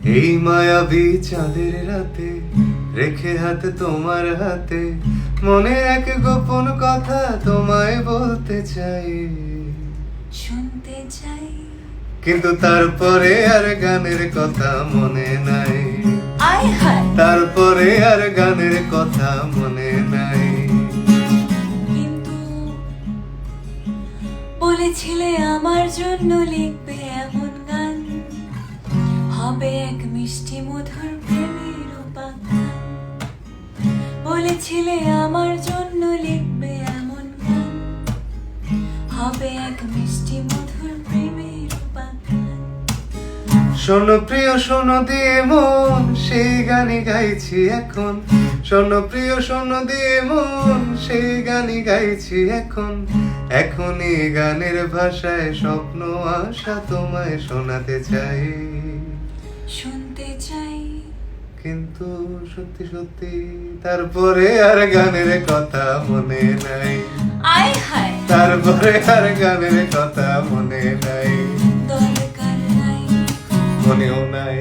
এই মায়াবী চাঁদের রাতে রেখে হাতে তোমার হাতে মনের এক গোপন কথা তোমায় বলতে চাই, শুনতে চাই। কিন্তু তারপরে আর গানের কথা মনে নাই, আয় হায়, তারপরে আর গানের কথা মনে নাই। কিন্তু বলেছিলে আমার জন্য লিখবে এমন গান, হবে এক মিষ্টি মধুর প্রেমের উপাখ্যান। বলেছিলে আমার জন্য লিখবে এমন গান, হবে এক মিষ্টি মধুর প্রেমের উপাখ্যান। শোনো প্রিয় শোনো দিয়ে মন সেই গানই গাইছি এখন, শোনো প্রিয় শোনো দিয়ে মন সেই গানই গাইছি এখন। এখনই গানের ভাষায় স্বপ্ন আশা তোমায় শোনাতে চাই, শুনতে চাই। কিন্তু সত্যি সত্যি তারপরে আর গানের কথা মনে নাই, আয় হায়, তারপরে আর গানের কথা মনে নাই, দরকার নাই। মনেও নাই।